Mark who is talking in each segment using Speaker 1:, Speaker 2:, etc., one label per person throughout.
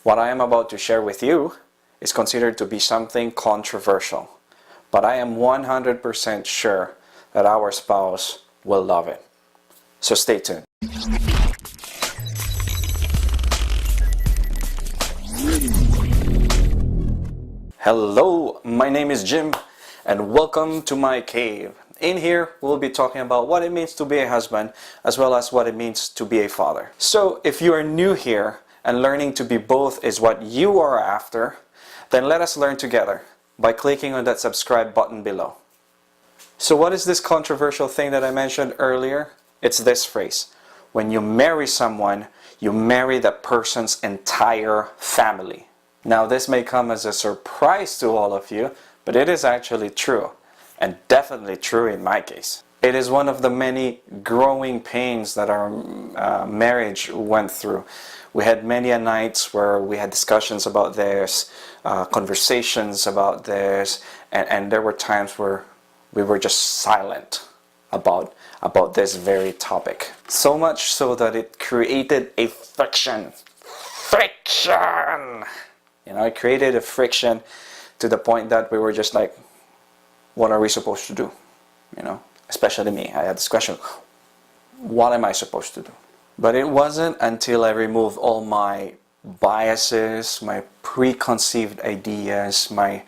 Speaker 1: What I am about to share with you is considered to be something controversial, but I am 100% sure that our spouse will love it. So stay tuned. Hello, my name is Jim and welcome to my cave. In here, we'll be talking about what it means to be a husband as well as what it means to be a father. So if you are new here and learning to be both is what you are after, then let us learn together by clicking on that subscribe button below. So what is this controversial thing that I mentioned earlier? It's this phrase. When you marry someone, you marry that person's entire family. Now this may come as a surprise to all of you, but it is actually true, and definitely true in my case. It is one of the many growing pains that our marriage went through. We had many a nights where we had discussions about this, conversations about this, and there were times where we were just silent about this very topic. So much so that it created a friction. You know, it created a friction to the point that we were just like, what are we supposed to do? You know, especially me. I had this question, what am I supposed to do? But it wasn't until I removed all my biases, my preconceived ideas, my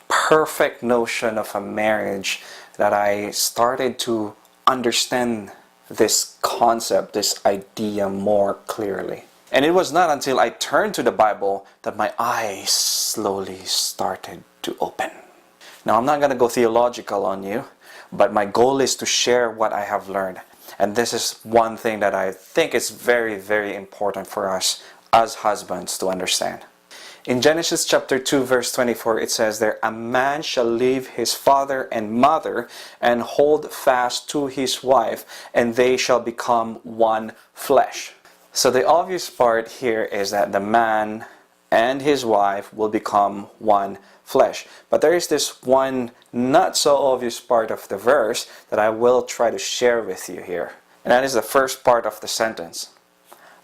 Speaker 1: perfect notion of a marriage that I started to understand this concept, this idea more clearly. And it was not until I turned to the Bible that my eyes slowly started to open. Now, I'm not going to go theological on you, but my goal is to share what I have learned. And this is one thing that I think is very, very important for us as husbands to understand. In Genesis chapter 2 verse 24, it says there, a man shall leave his father and mother and hold fast to his wife, and they shall become one flesh. So the obvious part here is that the man and his wife will become one flesh. But there is this one not so obvious part of the verse that I will try to share with you here. And that is the first part of the sentence.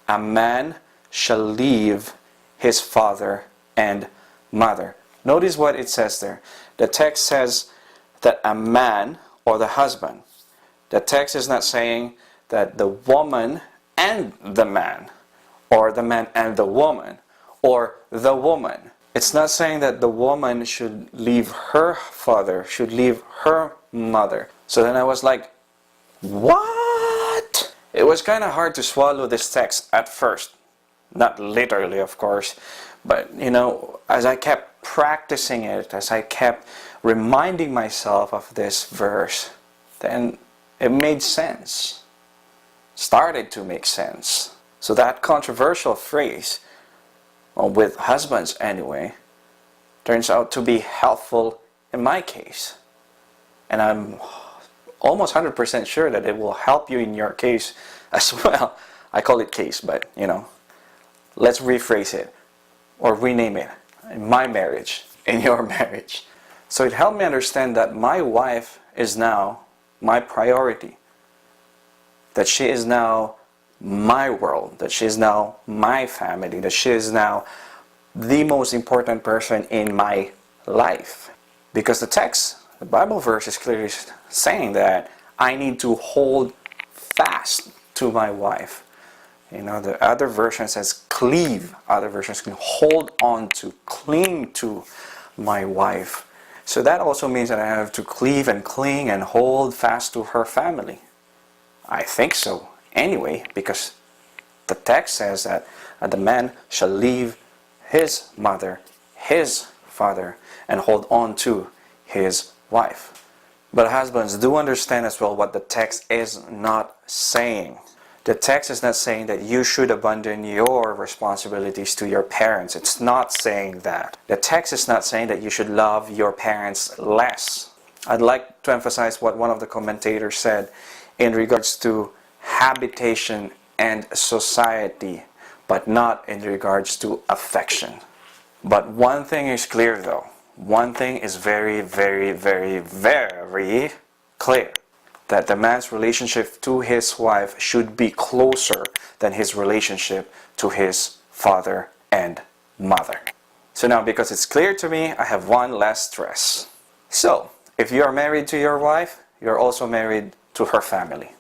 Speaker 1: A man shall leave his father and mother. Notice what it says there. The text says that a man or the husband. The text is not saying that the woman and the man, or the man and the woman, or the woman. It's not saying that the woman should leave her father, should leave her mother. So then I was like, what? It was kind of hard to swallow this text at first. Not literally, of course, but you know, as I kept practicing it, as I kept reminding myself of this verse, then it made sense. Started to make sense. So that controversial phrase, well, with husbands anyway, turns out to be helpful in my case. And I'm almost 100% sure that it will help you in your case as well. I call it case, but you know, let's rephrase it or rename it. In my marriage, in your marriage. So it helped me understand that my wife is now my priority. That she is now my world, that she is now my family, that she is now the most important person in my life. Because the text, the Bible verse is clearly saying that I need to hold fast to my wife. You know, the other version says cleave, other versions can hold on to, cling to my wife. So that also means that I have to cleave and cling and hold fast to her family. I think so, anyway, because the text says that the man shall leave his mother, his father, and hold on to his wife. But husbands, do understand as well what the text is not saying. The text is not saying that you should abandon your responsibilities to your parents. It's not saying that. The text is not saying that you should love your parents less. I'd like to emphasize what one of the commentators said in regards to habitation and society, but not in regards to affection. But one thing is clear though. One thing is very, very, very, very clear. That the man's relationship to his wife should be closer than his relationship to his father and mother. So now, because it's clear to me, I have one less stress. So, if you are married to your wife, you're also married to her family.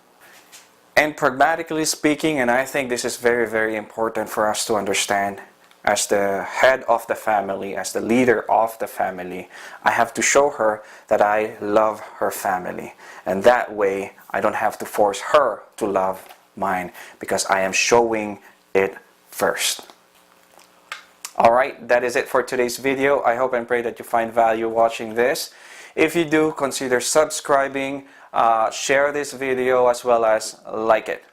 Speaker 1: And pragmatically speaking, and I think this is very, very important for us to understand, as the head of the family, as the leader of the family, I have to show her that I love her family. And that way, I don't have to force her to love mine, because I am showing it first. Alright, that is it for today's video. I hope and pray that you find value watching this. If you do, consider subscribing, share this video, as well as like it.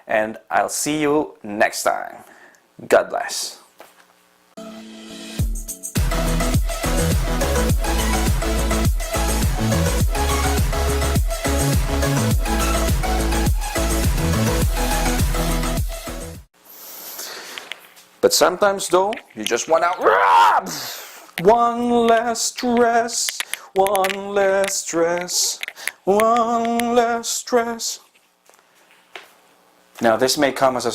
Speaker 1: And I'll see you next time. God bless. But sometimes though, you just want to one less stress, one less stress, one less stress. Now this may come as a